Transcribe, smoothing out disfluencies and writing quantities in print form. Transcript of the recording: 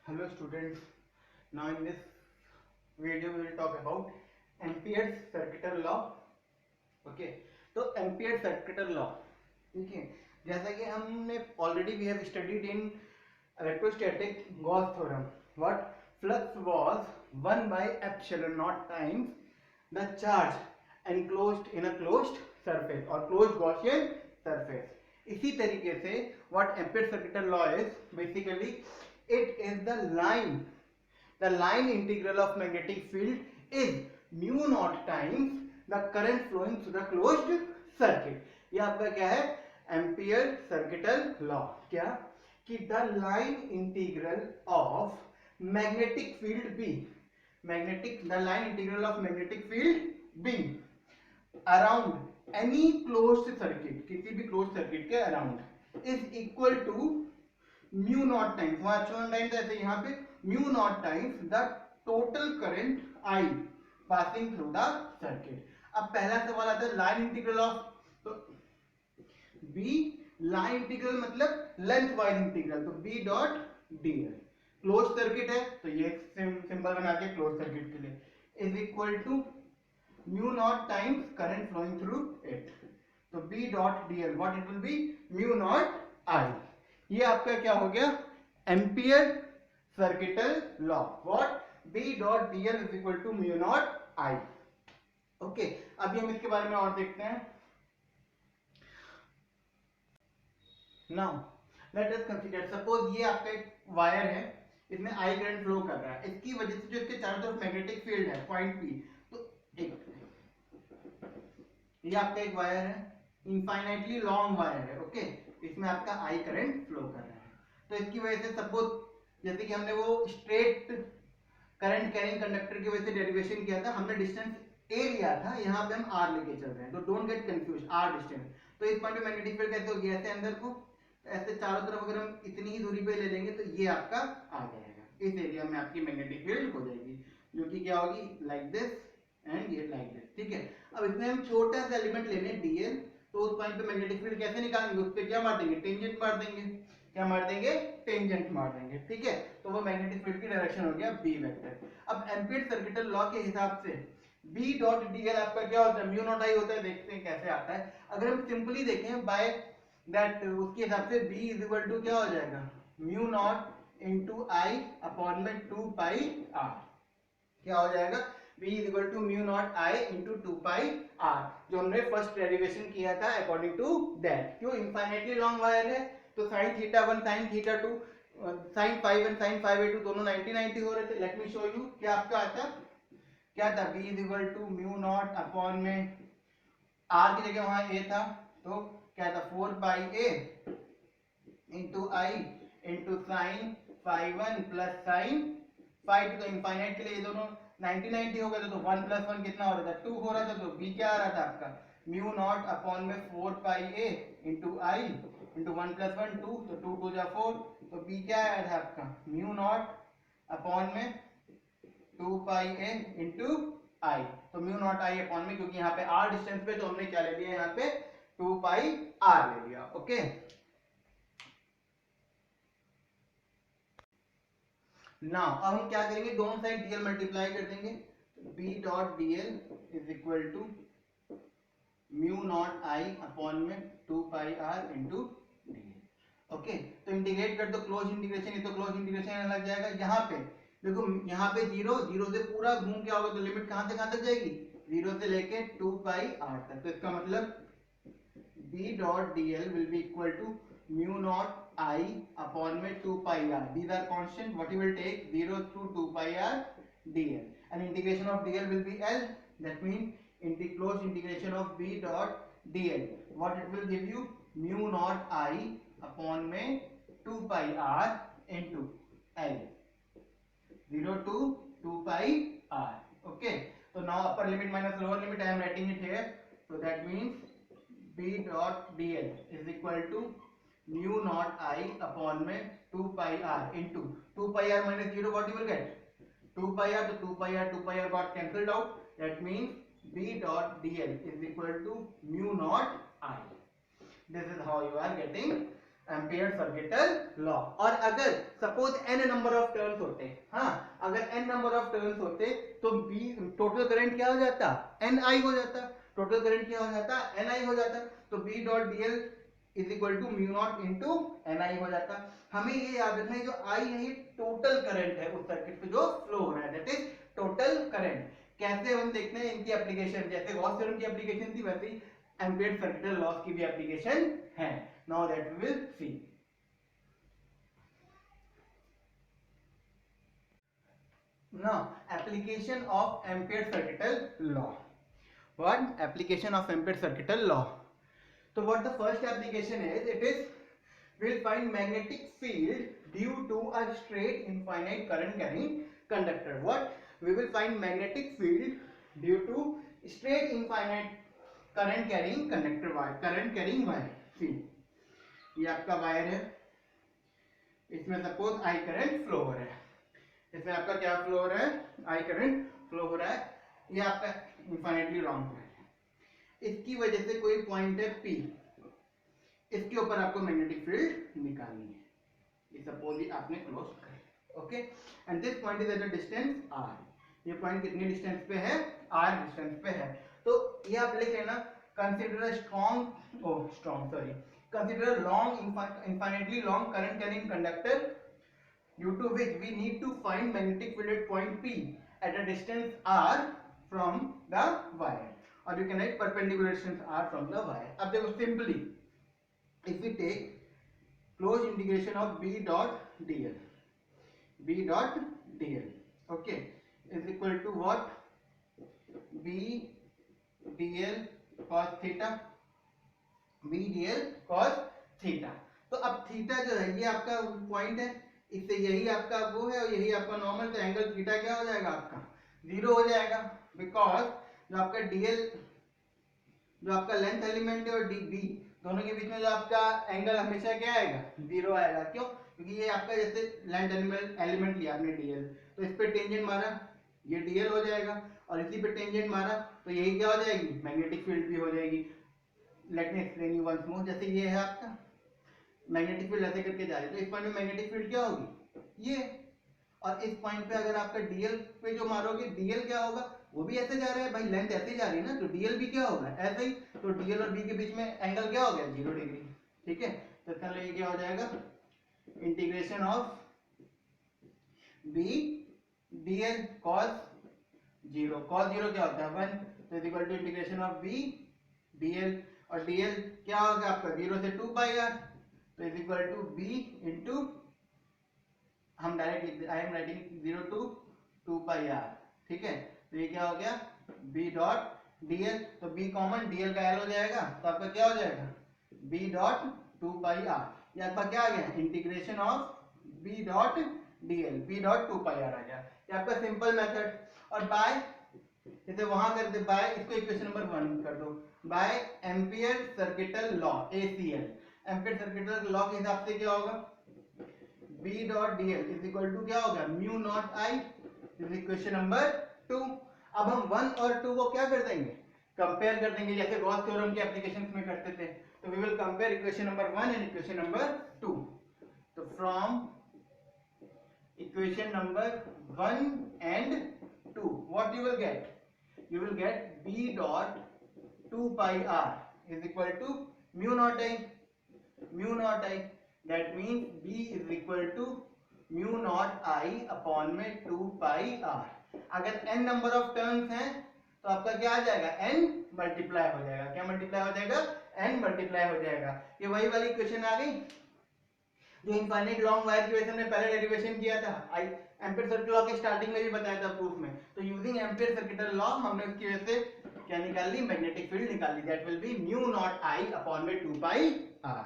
Hello students, now in this video we will talk about Ampere's circuital law. Okay तो Ampere circuital law, ठीक है, जैसा कि हमने already we have studied in electrostatic Gauss theorem what flux was 1 by epsilon naught times the charge enclosed in a closed surface or closed Gaussian surface. इसी तरीके से what ampere circuital law is basically it is the line integral of magnetic field is mu naught times the current flowing through the closed circuit. ये आपका क्या है ampere circuital law, क्या कि the line integral of magnetic field B, the line integral of magnetic field B around any closed circuit, किसी भी closed circuit के around is equal to mu naught times, वहां एप्सिलॉन टाइम्स ऐसे यहाँ पे mu naught times the total current I passing through the circuit. अब पहला सवाल आता है लाइन इंटीग्रल ऑफ, तो बी लाइन इंटीग्रल मतलब लेंथ वाइज इंटीग्रल, तो B dot dl close circuit है तो ये सिंबल बना के क्लोज सर्किट के लिए is equal to mu naught times current flowing through it, तो B dot DL what it will be mu naught I. ये आपका क्या हो गया ampere circuital law what B dot DL is equal to mu naught I. Okay, अभी हम इसके बारे में और देखते हैं. Now let us consider suppose ये आपका एक वायर है, इसमें आई करंट फ्लो कर रहा है, इसकी वजह से जो इसके चारों तरफ मैग्नेटिक फील्ड है पॉइंट पी, तो एक ये आपका एक वायर है, इनफाइनाइटली लॉन्ग वायर है. ओके, इसमें आपका आई करंट फ्लो कर रहा है, तो इसकी वजह से सपोज जैसे कि हमने वो स्ट्रेट करंट कैरिंग कंडक्टर की वजह से डेरिवेशन किया था, हमने डिस्टेंस ए लिया था, यहाँ पे हम आर लेके चल रहे हैं, तो don't get confuse r distance. तो इस पॉइंट पे मैग्नेटिक फील्ड कैसे होगी ऐसे अंदर को, ऐसे चारों तरफ अगर हम इतनी ही दूरी पे ले लेंगे तो ये आपका आ जाएगा, इस एरिया में आपकी मैग्नेटिक फील्ड हो जाएगी जो कि क्या होगी लाइक दिस एंड ये लाइक दिस. ठीक है, अब इसमें हम छोटा सा एलिमेंट लेने डीएल, तो उस पॉइंट पे मैग्नेटिक फील्ड कैसे निकालेंगे, उस पे क्या मार देंगे टेंजेंट मार देंगे, क्या मार देंगे टेंजेंट मार देंगे. ठीक है, तो वो मैग्नेटिक फील्ड की डायरेक्शन हो गया बी वेक्टर. अब एम्पियर सर्किटल लॉ के हिसाब से बी डॉट डीएल आपका क्या होता है म्यू नॉट आई होता है. देखते हैं कैसे आता है. अगर हम सिंपली देखें बाय दैट उसके हिसाब से बी इज इक्वल टू क्या हो जाएगा mu naught into I upon में 2 पाई आर. क्या हो जाएगा b is equal to mu naught I into 2 pi r, जो हमने फर्स्ट डेरिवेशन किया था अकॉर्डिंग टू दैट. क्यों इनफाइनाइटली लॉन्ग वायर है तो sin theta 1 sin theta 2 sin phi 1 sin phi 2 दोनों 90 90 हो रहे थे. लेट मी शो यू क्या आपका आता क्या था b is equal to mu naught upon में r की जगह वहां a था, तो क्या था 4 pi a into I into sin phi 1 plus sin phi 2, तो इनफाइनाइट के लिए ये दोनों 90 90 हो गए थे, तो 1 प्लस 1 कितना हो रहा था 2 हो रहा था, तो b क्या आ रहा था आपका म्यू नॉट अपॉन में 4 पाई a into I into 1 plus 1 2, तो 2 2 जा 4, तो b क्या आया था आपका म्यू नॉट अपॉन में 2 पाई a इंटू आई, तो म्यू नॉट आई अपॉन में, क्योंकि यहाँ पे r डिस्टेंस पे तो हमने क्या ले लिया यहाँ पे 2 पाई r ले लिया. ओके, नाउ अब हम क्या करेंगे दोनों साइड डीएल मल्टीप्लाई कर देंगे, B dot DL is equal to mu naught I upon में 2 pi r into dl. Okay, तो इंटीग्रेट कर दो क्लोज इंटीग्रेशन, ये तो क्लोज इंटीग्रेशन लग जाएगा. यहाँ पे देखो यहाँ पे जीरो जीरो से पूरा घूम के आओगे तो लिमिट कहां से कहां तक जाएगी जीरो से लेके 2 पाई आर तक, तो इसका मतलब b dot dl will be equal to mu naught I upon में 2 pi r. These are constant. What you will take 0 through 2 pi r dl. And integration of dl will be L. That means closed integration of b dot dl. What it will give you mu naught I upon में 2 pi r into L. 0 to 2 pi r. Okay. So now upper limit minus lower limit I am writing it here. So that means b dot dl is equal to mu naught I upon में 2 pi r into 2 pi r minus 0 what you will get 2 pi r, तो 2 pi r got cancelled out. That means b dot dl is equal to mu naught I. This is how you are getting ampere circuital law. और अगर suppose n number of turns होते, हाँ अगर n number of turns होते तो B total current क्या हो जाता, Ni हो जाता। टोटल करंट क्या हो जाता, Ni हो जाता। तो B dot dl is equal to mu naught into Ni हो जाता। हमें ये याद रखना है जो I है ये टोटल करंट है उस सर्किट पे जो फ्लो हो रहा है, दैट इज टोटल करंट। कैसे हम देखते हैं इनकी एप्लीकेशन, जैसे गॉस थ्योरम की एप्लीकेशन थी वैसे ही एम्पियर सर्किटल लॉस की भी एप्लीकेशन है। Now that we will see. Now application of ampere circuital law. What application of ampere circuital law? So what the first application is, it is we'll find magnetic field due to a straight infinite current carrying conductor. What we will find magnetic field due to straight infinite current carrying conductor wire, current carrying wire. See ये आपका wire है, इसमें suppose I current flow हो रहा है, इसमें आपका क्या फ्लो हो रहा है, आई करंट फ्लो हो रहा है, ये आपका इनफाइनाइटली लॉन्ग है। इसकी वजह से कोई पॉइंट है P, इसके ऊपर आपको मैग्नेटिक फील्ड निकालनी है। ये सपोज ये आपने क्लोज कर, okay, and this point is at a distance r। ये पॉइंट कितने डिस्टेंस पे है, r डिस्टेंस पे है। तो ये आप लिख लेना, consider a consider a long infinitely long current carrying conductor due to which we need to find magnetic field at point P at a distance r from the wire, or you can write perpendicular distance r from the wire. अब देखो simply if we take closed integration of B dot dl, okay, is equal to what, B dl cos theta, B dl cos theta. तो अब theta जो है ये आपका point है, इससे यही आपका वो है और यही आपका नॉर्मल, तो एंगल थीटा क्या हो जाएगा आपका, जीरो हो जाएगा, बिकॉज जो आपका डीएल जो आपका लेंथ एलिमेंट है और डी बी दोनों के बीच में जो आपका एंगल हमेशा क्या आएगा, जीरो आएगा। क्यों, क्योंकि ये आपका जैसे लेंथ एलिमेंट लिया आपने डीएल, तो इस पे टेंजेंट मारा ये डीएल हो जाएगा, और इसी पे टेंजेंट मारा तो यही क्या हो जाएगी, मैग्नेटिक फील्ड भी हो जाएगी। Let me explain you once more. जैसे ये है आपका मैग्नेटिक फील्ड ऐसे करके जा रही है, तो इस पॉइंट में मैग्नेटिक फील्ड क्या होगी ये, और इस पॉइंट पे अगर आपका डीएल पे जो मारोगे डीएल क्या होगा, वो भी ऐसे जा रहा है भाई, लेंथ ऐसे जा रही है ना, तो डीएल भी क्या होगा ऐसे ही, तो डीएल और बी के बीच में एंगल क्या हो गया, 0 डिग्री। ठीक है, तो इसका लिए क्या हो जाएगा, integration of B DL cos 0, cos 0 क्या होता है 1, तो is equal to integration of B DL, और डीएल क्या होगा आपका 0 से 2 पाई आर, तो is equal to B into, हम डायरेक्ट लिख दे, I am writing 0 to 2 pi R. ठीक है, तो ये क्या हो गया बी डॉट डीएल, तो बी कॉमन डीएल का एल हो जाएगा, तो आपका क्या हो जाएगा बी डॉट 2 पाई आर। ये आपका क्या आ गया, integration of B dot DL, B dot 2 pi R आ गया। ये आपका सिंपल मेथड। और बाय जैसे वहां कर दे, बाय इसको इक्वेशन नंबर 1 कर दो, by Ampere circuital law ACL, Ampere circuital law के हिसाब से क्या होगा, B dot DL is equal to क्या होगा mu naught I, is equation number 2। अब हम 1 और 2 को क्या कर देंगे, कंपेयर कर देंगे, जैसे गॉस थ्योरम के एप्लीकेशंस में करते थे। तो we will compare equation number 1 and equation number 2। तो from equation number 1 and 2 what you will get, you will get b dot 2 pi r is equal to mu naught I, that means b is equal to mu naught I upon में 2 pi r। अगर n number of turns हैं तो आपका क्या आ जाएगा, n multiply हो जाएगा, क्या मल्टीप्लाई हो जाएगा, n मल्टीप्लाई हो जाएगा। ये वही वाली इक्वेशन आ गई जो इनफाइनाइट लॉन्ग वायर की वजह से हमने पहले डेरिवेशन किया था, आई एम्पियर सर्किट लॉ के स्टार्टिंग में भी बताया था प्रूफ में। तो यूजिंग एम्पियर सर्किटल लॉ हमने उसकी वजह से क्या निकाल ली, मैग्नेटिक फील्ड निकाल ली, that will be mu naught I upon में 2 पाई आर।